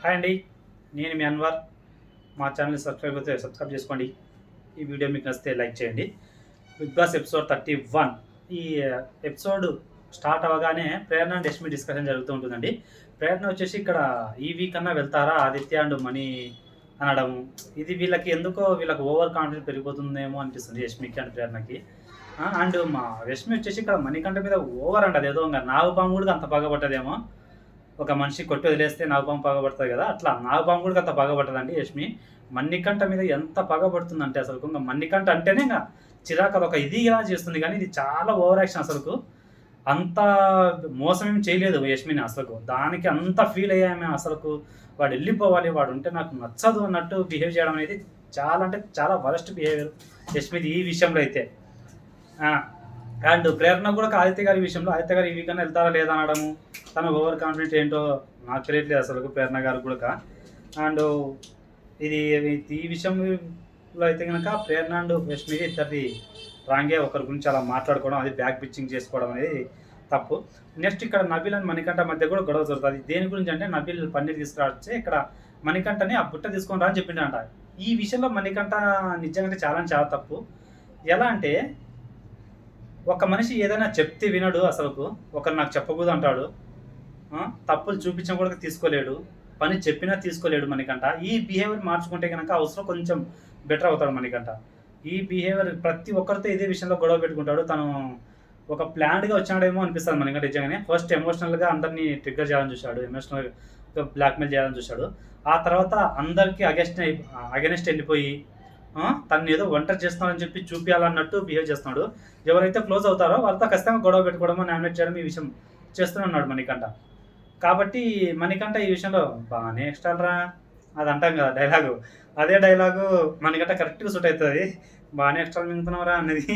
Hi అండి, నేను మీ అన్వర్. మా ఛానల్ని సబ్స్క్రైబ్ చేసుకోండి. ఈ వీడియో మీకు నచ్చితే లైక్ చేయండి. Bigg Boss episode 31. ఈ ఎపిసోడ్ స్టార్ట్ అవ్వగానే ప్రేరణ అండ్ యష్మి డిస్కషన్ జరుగుతూ ఉంటుందండి. ప్రేరణ వచ్చేసి ఇక్కడ ఈ వీక్ అన్నా వెళ్తారా ఆదిత్య అండ్ మనీ అనడము, ఇది వీళ్ళకి ఓవర్ కాన్ఫిడెన్స్ పెరిగిపోతుందేమో అనిపిస్తుంది యష్మికి అండ్ ప్రేరణకి. అండ్ మా యష్మి వచ్చేసి ఇక్కడ మణికంఠ మీద ఓవర్ అంటది, ఏదో ఇంకా నాగపాము కూడా అంత పగబట్టదేమో. ఒక మనిషి కొట్టి వదిలేస్తే నాగపాము పగబడుతుంది కదా, అట్లా నాగపాము కూడా అంత పగబట్టదండి యష్మి. మణికంఠ మీద ఎంత పగబడుతుందంటే అసలు ఇంకా మణికంఠ అంటేనే ఇంకా చిరాకు, అదొక ఇది ఇలా చేస్తుంది. కానీ ఇది చాలా ఓవర్ యాక్షన్. అసలుకు అంత మోసం ఏం చేయలేదు యష్మిని, అసలుకు దానికి అంత ఫీల్ అయ్యామే. అసలుకు వాడు వెళ్ళిపోవాలి, వాడు ఉంటే నాకు నచ్చదు అన్నట్టు బిహేవ్ చేయడం అనేది చాలా అంటే చాలా వరస్ట్ బిహేవియర్ యష్మిది ఈ విషయంలో అయితే. అండ్ ప్రేరణ కూడా ఆదిత్య గారి విషయంలో, ఆదిత్య గారు ఈ వీకన్నా వెళ్తారా లేదా అనడము, తన ఓవర్ కాన్ఫిడెంట్ ఏంటో నాకు తెలియట్లేదు అసలు ప్రేరణ గారు కూడా. అండ్ ఇది ఈ విషయంలో అయితే కనుక ప్రేరణ అండ్ యష్మి ఇద్దరిది రాంగే, ఒకరి గురించి అలా మాట్లాడుకోవడం, అది బ్యాక్ పిచ్చింగ్ చేసుకోవడం అనేది తప్పు. నెక్స్ట్ ఇక్కడ నబిల్ అండ్ మణికంఠ మధ్య కూడా గొడవ జరుగుతుంది. దేని గురించి అంటే నబిల్ పన్నీర్ తీసుకురావచ్చే, ఇక్కడ మణికంఠని ఆ బుట్ట తీసుకొని రా అని చెప్పిండంట. ఈ విషయంలో మణికంఠ నిజంగా చాలా తప్పు. ఎలా అంటే ఒక మనిషి ఏదైనా చెప్తే వినడు, అసలుకు ఒకరు నాకు చెప్పకూడదు అంటాడు, తప్పులు చూపించడం కూడా తీసుకోలేడు, పని చెప్పినా తీసుకోలేడు మణికంఠ. ఈ బిహేవియర్ మార్చుకుంటే కనుక అవసరం కొంచెం బెటర్ అవుతాడు మణికంఠ. ఈ బిహేవియర్ ప్రతి ఒక్కరితో ఇదే విషయంలో గొడవ పెట్టుకుంటాడు. తను ఒక ప్లాన్డ్గా వచ్చినాడేమో అనిపిస్తుంది మణికంఠ నిజంగానే. ఫస్ట్ ఎమోషనల్గా అందరినీ ట్రిగ్గర్ చేయాలని చూశాడు, ఎమోషనల్గా బ్లాక్మెయిల్ చేయాలని చూశాడు. ఆ తర్వాత అందరికీ అగెనెస్ట్ వెళ్ళిపోయి తను ఏదో ఒంటరి చేస్తున్నాడని చెప్పి చూపించాలన్నట్టు బిహేవ్ చేస్తున్నాడు. ఎవరైతే క్లోజ్ అవుతారో వాళ్ళతో ఖచ్చితంగా గొడవ పెట్టుకోవడం, నామినేట్ చేయడం ఈ విషయం చేస్తున్నాడు మణికంఠ. కాబట్టి మణికంఠ ఈ విషయంలో బాగానే ఎక్స్ట్రాలరా అది అంటాం కదా డైలాగు, అదే డైలాగు మణికంఠ కరెక్ట్గా సూట్ అవుతుంది. బాగానే ఎక్స్ట్రా మింగుతున్నావురా అనేది.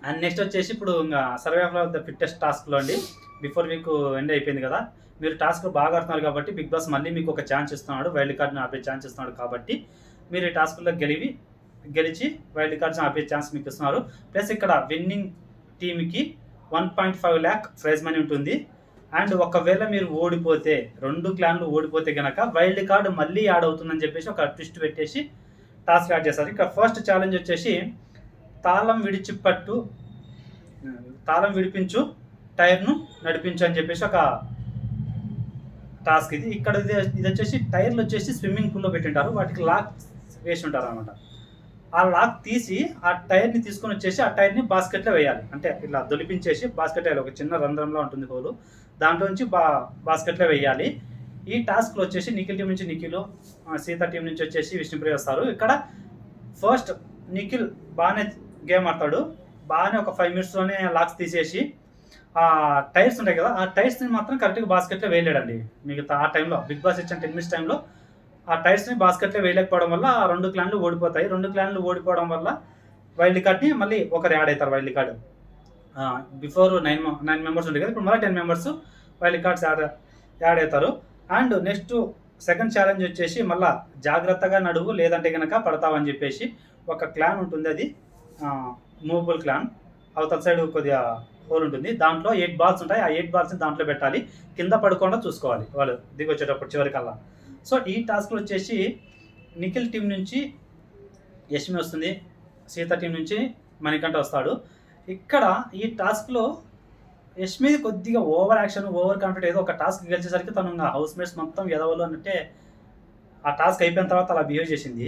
అండ్ నెక్స్ట్ వచ్చేసి ఇప్పుడు ఇంకా సర్వైవల్ ఆఫ్ ద ఫిట్టెస్ట్ టాస్క్లో అండి, బిఫోర్ వీక్ ఎండ్ అయిపోయింది కదా, మీరు టాస్క్ బాగా ఆడుతున్నారు కాబట్టి బిగ్ బాస్ మళ్ళీ మీకు ఒక ఛాన్స్ ఇస్తున్నాడు, వైల్డ్ కార్డ్ని ఆపే ఛాన్స్ ఇస్తున్నాడు. కాబట్టి మీరు ఈ టాస్క్లో గెలిచి వైల్డ్ కార్డ్స్ ఆపే ఛాన్స్ మీకు ఇస్తున్నారు. ప్లస్ ఇక్కడ విన్నింగ్ టీమ్కి 1.5 lakh ప్రైజ్ మనీ ఉంటుంది. అండ్ ఒకవేళ మీరు ఓడిపోతే, 2 క్లాన్లు ఓడిపోతే కనుక వైల్డ్ కార్డ్ మళ్ళీ యాడ్ అవుతుందని చెప్పేసి ఒక ట్విస్ట్ పెట్టేసి టాస్క్ యాడ్ చేస్తారు. ఇక్కడ ఫస్ట్ ఛాలెంజ్ వచ్చేసి తాళం విడిపించు టైర్ను నడిపించు అని చెప్పేసి ఒక టాస్క్ ఇది. ఇక్కడ ఇది వచ్చేసి టైర్లు వచ్చేసి స్విమ్మింగ్ పూల్లో పెట్టింటారు, వాటికి లాక్ వేసి ఉంటారు అనమాట. ఆ లాక్ తీసి ఆ టైర్ని తీసుకొని వచ్చేసి ఆ టైర్ని బాస్కెట్లో వేయాలి. అంటే ఇలా దొలిపించేసి బాస్కెట్ వేయాలి, ఒక చిన్న రంధ్రంలో ఉంటుంది హోలు, దాంట్లోంచి బాస్కెట్లో వేయాలి. ఈ టాస్క్లో వచ్చేసి నిఖిల్ టీం నుంచి నిఖిల్, సీత టీం నుంచి వచ్చేసి విష్ణుప్రియ వస్తారు. ఇక్కడ ఫస్ట్ నిఖిల్ బాగానే గేమ్ ఆడతాడు, బాగానే ఒక 5 minutesలోనే లాక్స్ తీసేసి ఆ టైర్స్ ఉంటాయి కదా, ఆ టైర్స్ని మాత్రం కరెక్ట్గా బాస్కెట్లో వేయలేడండి. మిగతా ఆ టైంలో బిగ్ బాస్ ఇచ్చిన 10 minutes టైంలో ఆ టైర్స్ని బాస్కెట్లో వేయలేకపోవడం వల్ల ఆ 2 క్లాన్లు ఓడిపోతాయి. 2 క్లాన్లు ఓడిపోవడం వల్ల వైల్డ్ కార్డ్ని మళ్ళీ ఒకరు యాడ్ అవుతారు. వైల్డ్ కార్డ్ బిఫోర్ 9 members ఉంటాయి కదా, ఇప్పుడు మళ్ళీ 10 members వైల్డ్ కార్డ్స్ యాడ్ అవుతారు. అండ్ నెక్స్ట్ సెకండ్ ఛాలెంజ్ వచ్చేసి మళ్ళీ జాగ్రత్తగా నడువు లేదంటే కనుక పడతావని చెప్పేసి ఒక క్లాన్ ఉంటుంది, అది మూవబుల్ క్లాన్. అవతల సైడ్ కొద్దిగా హోల్ ఉంటుంది, దాంట్లో 8 balls ఉంటాయి. ఆ 8 balls దాంట్లో పెట్టాలి, కింద పడకుండా చూసుకోవాలి వాళ్ళు దిగి వచ్చేటప్పుడు చివరికల్లా. సో ఈ టాస్క్లు వచ్చేసి నిఖిల్ టీం నుంచి యష్మి వస్తుంది, సీత టీం నుంచి మణికంఠ వస్తాడు. ఇక్కడ ఈ టాస్క్లో యష్మి కొద్దిగా ఓవర్ యాక్షన్, ఓవర్ కాన్ఫిడెంట్. ఏదో ఒక టాస్క్ గెలిచేసరికి తను హౌస్ మేట్స్ మొత్తం ఎదవలు అన్నట్టే ఆ టాస్క్ అయిపోయిన తర్వాత అలా బిహేవ్ చేసింది.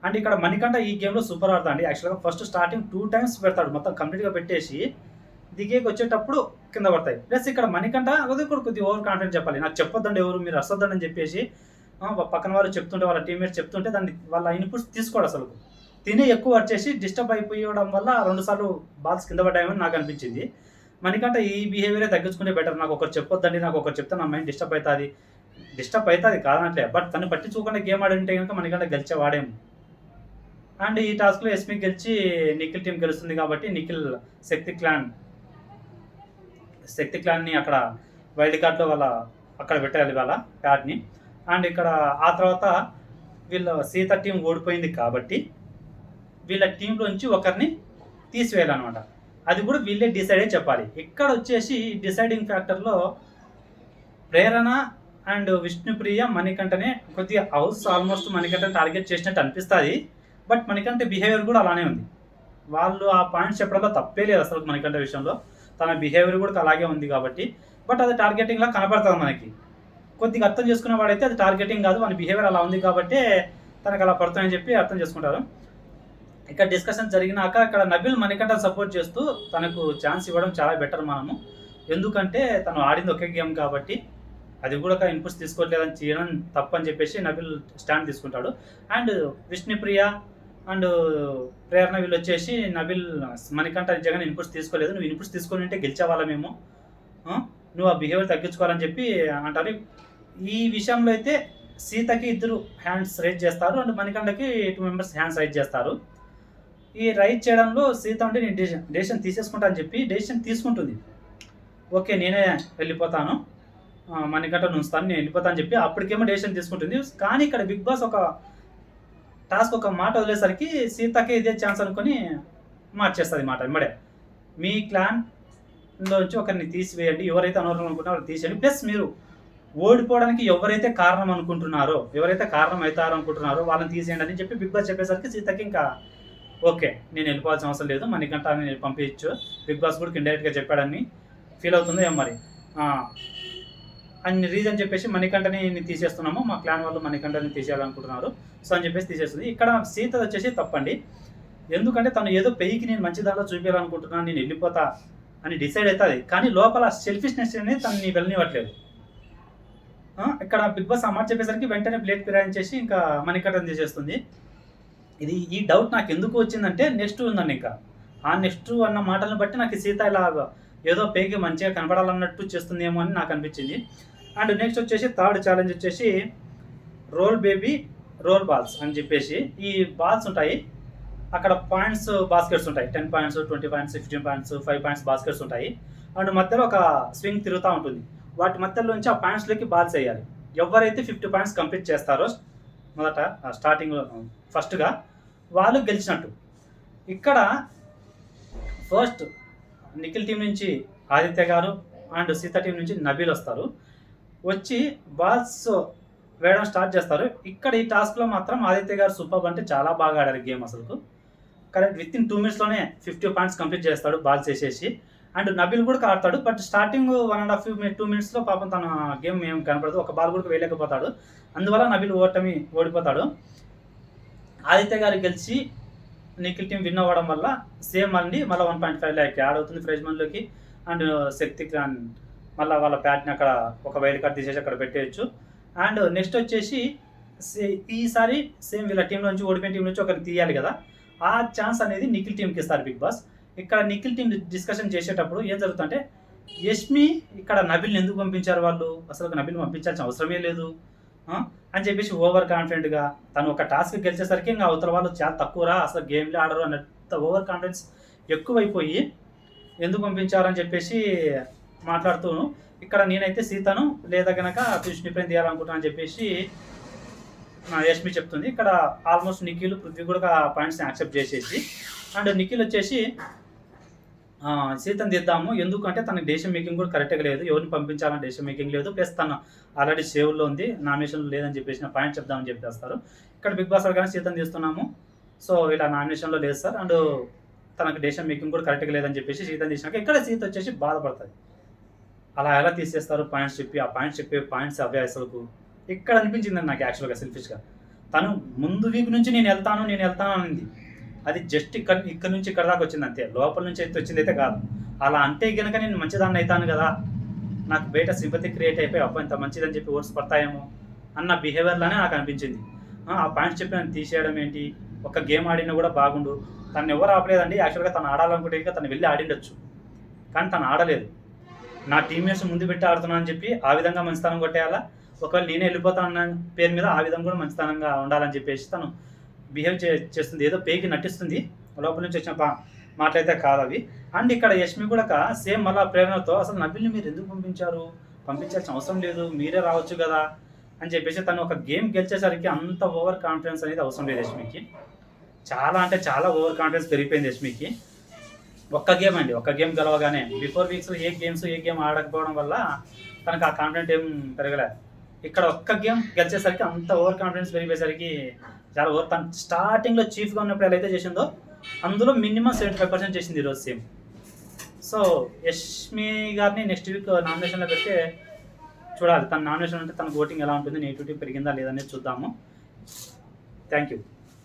అండ్ ఇక్కడ మణికంఠ ఈ గేమ్లో సూపర్ ఆడతా అండి. యాక్చువల్గా ఫస్ట్ స్టార్టింగ్ 2 times పెడతాడు, మొత్తం కంప్లీట్గా పెట్టేసి దిగేకి వచ్చేటప్పుడు కింద పడతాయి. ప్లస్ ఇక్కడ మణికంఠ అది కూడా కొద్దిగా ఓవర్ కాన్ఫిడెంట్ చెప్పాలి, నాకు చెప్పొద్దండి ఎవరు మీరు అసొద్దండి అని చెప్పేసి పక్కన వాళ్ళు చెప్తుంటే, వాళ్ళ టీమ్మేట్స్ చెప్తుంటే దాన్ని వాళ్ళ ఇన్పుట్స్ తీసుకోడు. అసలు తినే ఎక్కువ వచ్చేసి డిస్టర్బ్ అయిపోయడం వల్ల 2 సార్లు బాల్స్ కింద పడ్డాయని నాకు అనిపించింది. మణికంఠ ఈ బిహేవియరే తగ్గించుకుంటే బెటర్. నాకు ఒకరు చెప్పొద్దండి, నాకు ఒకరు చెప్తే నా మైండ్ డిస్టర్బ్ అవుతుంది కాదనట్లే, బట్ తను పట్టించుకోకుండా గేమ్ ఆడింటే కనుక మణికంఠ గెలిచేవాడేమో. అండ్ ఈ టాస్క్లో ఎస్పీ గెలిచి నిఖిల్ టీం గెలుస్తుంది కాబట్టి నిఖిల్ శక్తి క్లాన్ని అక్కడ వైల్డ్ కార్డ్లో అక్కడ పెట్టాలి వాళ్ళ ప్యాడ్ని. అండ్ ఇక్కడ ఆ తర్వాత వీళ్ళ సీత టీం ఓడిపోయింది కాబట్టి వీళ్ళ టీంలోంచి ఒకరిని తీసివేయాలన్నమాట. అది కూడా వీళ్ళే డిసైడ్ అయ్యి చెప్పాలి. ఇక్కడ వచ్చేసి డిసైడింగ్ ఫ్యాక్టర్లో ప్రేరణ అండ్ విష్ణుప్రియ మణికంఠనే కొద్దిగా హౌస్ ఆల్మోస్ట్ మణికంఠ టార్గెట్ చేసినట్టు అనిపిస్తుంది. బట్ మణికంఠ బిహేవియర్ కూడా అలానే ఉంది. వాళ్ళు ఆ పాయింట్స్ చెప్పడంలో తప్పే లేదు అసలు మణికంఠ విషయంలో. తన బిహేవియర్ కూడా అలాగే ఉంది కాబట్టి. బట్ అది టార్గెటింగ్లా కనపడుతుంది మనకి. కొద్దిగా అర్థం చేసుకునే వాడైతే అది టార్గెటింగ్ కాదు, మన బిహేవియర్ అలా ఉంది కాబట్టి తనకు అలా పడుతుందని చెప్పి అర్థం చేసుకుంటారు. ఇక్కడ డిస్కషన్ జరిగినాక ఇక్కడ నబిల్ మణికంఠ సపోర్ట్ చేస్తూ తనకు ఛాన్స్ ఇవ్వడం చాలా బెటర్ మనము. ఎందుకంటే తను ఆడింది ఒకే గేమ్ కాబట్టి అది కూడా ఇన్పుట్స్ తీసుకోవట్లేదని చేయడం తప్పని చెప్పేసి నబిల్ స్టాండ్ తీసుకుంటాడు. అండ్ విష్ణుప్రియ అండ్ ప్రేరణ వీళ్ళు వచ్చేసి నబిల్ మణికంఠ నిజంగా ఇన్పుట్స్ తీసుకోలేదు, నువ్వు ఇన్పుట్స్ తీసుకొని ఉంటే గెలిచేవాళ్ళ మేము, నువ్వు ఆ బిహేవియర్ తగ్గించుకోవాలని చెప్పి అంటారు. ఈ విషయంలో అయితే సీతకి ఇద్దరు హ్యాండ్స్ రైజ్ చేస్తారు అండ్ మణికంఠకి 2 మెంబర్స్ హ్యాండ్స్ రైజ్ చేస్తారు. ఈ రైజ్ చేయడంలో సీత అంటే నేను డెసిషన్ తీసేసుకుంటా అని చెప్పి డెసిషన్ తీసుకుంటుంది. ఓకే నేనే వెళ్ళిపోతాను, మణికంఠ ఉంచుతాను, నేను వెళ్ళిపోతాను అని చెప్పి అప్పటికేమో డెసిషన్ తీసుకుంటుంది. కానీ ఇక్కడ బిగ్ బాస్ ఒక టాస్క్ ఒక మాట వదిలేసరికి సీతకే ఇదే ఛాన్స్ అనుకొని మార్చేస్తుంది మాట వెంబడే. మీ క్లాన్లోంచి ఒకరిని తీసివేయండి, ఎవరైతే అనవసరం అనుకుంటున్నారో వాళ్ళు తీసేయండి, ప్లస్ మీరు ఓడిపోవడానికి ఎవరైతే కారణం అనుకుంటున్నారో, ఎవరైతే కారణం అవుతారో అనుకుంటున్నారో వాళ్ళని తీసేయండి అని చెప్పి బిగ్ బాస్ చెప్పేసరికి సీతకి ఇంకా ఓకే నేను వెళ్ళిపోవాల్సిన అవసరం లేదు, మణికంఠ నేను పంపించచ్చు, బిగ్ బాస్ కూడా ఇండైరెక్ట్గా చెప్పాడని ఫీల్ అవుతుంది ఏం మరి అన్ని రీజన్ చెప్పేసి మణికంఠని తీసేస్తున్నాము, మా క్లాన్ వాళ్ళు మణికంఠని తీసేయాలనుకుంటున్నారు సో అని చెప్పేసి తీసేస్తుంది. ఇక్కడ సీత వచ్చేసి తప్పండి. ఎందుకంటే తను ఏదో పెయికి నేను మంచి దాంట్లో చూపించాలనుకుంటున్నాను, నేను వెళ్ళిపోతా అని డిసైడ్ అవుతుంది. కానీ లోపల సెల్ఫిష్నెస్ అనేది తనని వెళ్ళనివ్వట్లేదు. ఇక్కడ బిగ్ బాస్ ఆ మాట చెప్పేసరికి వెంటనే ప్లేట్ ఫిరాయించేసి ఇంకా మణికంఠని తీసేస్తుంది. ఈ డౌట్ నాకు ఎందుకు వచ్చిందంటే నెక్స్ట్ ఉందండి, ఇంకా ఆ నెక్స్ట్ అన్న మాటలను బట్టి నాకు సీత ఇలా ఏదో పేకి మంచిగా కనపడాలన్నట్టు చేస్తుందేమో అని నాకు అనిపించింది. అండ్ నెక్స్ట్ వచ్చేసి థర్డ్ ఛాలెంజ్ వచ్చేసి రోల్ బేబీ రోల్ బాల్స్ అని చెప్పేసి ఈ బాల్స్ ఉంటాయి, అక్కడ పాయింట్స్ బాస్కెట్స్ ఉంటాయి, 10 points 20 points 15 points 5 points baskets ఉంటాయి. అండ్ మధ్యలో ఒక స్వింగ్ తిరుగుతూ ఉంటుంది, వాటి మధ్యలోంచి ఆ పాయింట్స్లోకి బాల్స్ వేయాలి. ఎవరైతే 50 పాయింట్స్ కంప్లీట్ చేస్తారో మొదట స్టార్టింగ్ ఫస్ట్గా వాళ్ళు గెలిచినట్టు. ఇక్కడ ఫస్ట్ నిఖిల్ టీం నుంచి ఆదిత్య గారు అండ్ సీత టీం నుంచి నబీల్ వస్తారు, వచ్చి బాల్స్ వేయడం స్టార్ట్ చేస్తారు. ఇక్కడ ఈ టాస్క్లో మాత్రం ఆదిత్య గారు సూపర్ అంటే చాలా బాగా ఆడారు గేమ్ అసలు. Correct with in 2 మినిట్స్లోనే 50 points complete చేస్తాడు బాల్స్ వేసేసి. అండ్ నబీల్ కూడా ఆడతాడు, బట్ స్టార్టింగ్ 1.5-2 మినిట్స్లో పాపం తన గేమ్ ఏం కనపడదు, ఒక బాల్ కూడా వేయలేకపోతాడు, అందువల్ల నబీల్ ఓడిపోతాడు. ఆదిత్య గారు గెలిచి నిఖిల్ టీం విన్ అవ్వడం వల్ల సేమ్ మళ్ళీ 1.5 ల్యాక్ యాడ్ అవుతుంది ప్రైజ్ మనీలోకి. అండ్ శక్తి ఖాన్ మళ్ళీ వాళ్ళ ప్యాట్ని అక్కడ ఒక వైల్డ్ కార్డ్ తీసేసి అక్కడ పెట్టేయచ్చు. అండ్ నెక్స్ట్ వచ్చేసి ఈసారి సేమ్ వీళ్ళ టీం నుంచి ఓడిపోయిన టీం నుంచి ఒకరిని తీయాలి కదా, ఆ ఛాన్స్ అనేది నిఖిల్ టీంకి ఇస్తారు బిగ్ బాస్. ఇక్కడ నిఖిల్ టీం డిస్కషన్ చేసేటప్పుడు ఏం జరుగుతుందంటే యష్మి ఇక్కడ నబిల్ని ఎందుకు పంపించారు వాళ్ళు, అసలు నబిల్ని పంపించాల్సిన అవసరమే లేదు అని చెప్పేసి ఓవర్ కాన్ఫిడెంట్గా తను ఒక టాస్క్ గెలిచేసరికి ఇంకా అవతల వాళ్ళు చాలా తక్కువరా అసలు గేమ్లో ఆడరు అన్నట్టు ఓవర్ కాన్ఫిడెన్స్ ఎక్కువైపోయి ఎందుకు పంపించారని చెప్పేసి మాట్లాడుతూ ఇక్కడ నేనైతే సీతను లేదా కనుక విష్ణుప్రియని తీయాలనుకుంటున్నాను అని చెప్పేసి యష్మి చెప్తుంది. ఇక్కడ ఆల్మోస్ట్ నిఖిల్ పృథ్వీ కూడా పాయింట్స్ని యాక్సెప్ట్ చేసేసి అండ్ నిఖిల్ వచ్చేసి సీతను తీద్దాము, ఎందుకంటే తనకి డెసిషన్ మేకింగ్ కూడా కరెక్ట్గా లేదు, ఎవరిని పంపించాలని డెసిషన్ మేకింగ్ లేదు, ప్లస్ తను ఆల్రెడీ సేవ్లో ఉంది, నామినేషన్లో లేదని చెప్పేసి పాయింట్ చెప్దామని చెప్పేస్తారు. ఇక్కడ బిగ్ బాస్ కానీ సీతను తీస్తున్నాము, సో ఇలా నామినేషన్లో లేదు సార్, అండ్ తనకు డెసిషన్ మేకింగ్ కూడా కరెక్ట్గా లేదని చెప్పేసి సీతను తీసినాక ఇక్కడ సీత వచ్చేసి బాధపడుతుంది. అలా ఎలా తీసేస్తారు పాయింట్స్ చెప్పి, ఆ పాయింట్స్ చెప్పే పాయింట్స్ అవే అసలుకు ఇక్కడ అనిపించిందండి నాకు యాక్చువల్గా సెల్ఫిష్గా. తను ముందు వీక్ నుంచి నేను వెళ్తాను అనింది, అది జస్ట్ ఇక్కడ నుంచి ఇక్కడ దాకా వచ్చింది అంతే, లోపల నుంచి అయితే వచ్చింది అయితే కాదు. అలా అంటే కనుక నేను మంచిదాన్ని అవుతాను కదా, నాకు బయట సింపతి క్రియేట్ అయిపోయి అబ్బా ఇంత మంచిదని చెప్పి ఓట్స్ పడతాయేమో అన్న బిహేవియర్లోనే నాకు అనిపించింది. ఆ పాయింట్స్ చెప్పి నన్ను తీసేయడం ఏంటి, ఒక గేమ్ ఆడినా కూడా బాగుండు, తను ఎవరు ఆపలేదండి. యాక్చువల్గా తను ఆడాలనుకుంటే తను వెళ్ళి ఆడిండొచ్చు, కానీ తను ఆడలేదు. నా టీమ్మేట్స్ ముందు పెట్టి ఆడుతున్నా అని చెప్పి ఆ విధంగా మంచితనం కొట్టేయాలా, ఒకవేళ నేనే వెళ్ళిపోతానన్న పేరు మీద ఆ విధంగా కూడా మంచితనంగా ఉండాలని చెప్పేసి తను బిహేవ్ చేస్తుంది, ఏదో పేకి నటిస్తుంది, లోపల నుంచి వచ్చిన మాటలైతే కాదు అవి. అండ్ ఇక్కడ యష్మి కూడా సేమ్ మళ్ళీ ప్రేరణతో అసలు నబిల్ని మీరు ఎందుకు పంపించాల్సిన అవసరం లేదు, మీరే రావచ్చు కదా అని చెప్పేసి తను ఒక గేమ్ గెలిచేసరికి అంత ఓవర్ కాన్ఫిడెన్స్ అనేది అవసరం లేదు యష్మికి. చాలా అంటే చాలా ఓవర్ కాన్ఫిడెన్స్ పెరిగిపోయింది యష్మికి. ఒక్క గేమ్ గెలవగానే బిఫోర్ వీక్స్లో ఏ గేమ్ ఆడకపోవడం వల్ల తనకు ఆ కాన్ఫిడెంట్ ఏం పెరగలేదు. ఇక్కడ ఒక్క గేమ్ గెలిచేసరికి అంత ఓవర్ కాన్ఫిడెన్స్ పెరిగిపోయేసరికి చాలా తను స్టార్టింగ్లో చీఫ్గా ఉన్నప్పుడు ఎలా అయితే చేసిందో అందులో మినిమం 75% చేసింది ఈరోజు సేమ్. సో యష్మి గారిని నెక్స్ట్ వీక్ నామినేషన్లో పెడితే చూడాలి. తన నామినేషన్ అంటే తన ఓటింగ్ ఎలా ఉంటుంది, నెగిటివిటీ పెరిగిందా లేదనేది చూద్దాము. Thank you.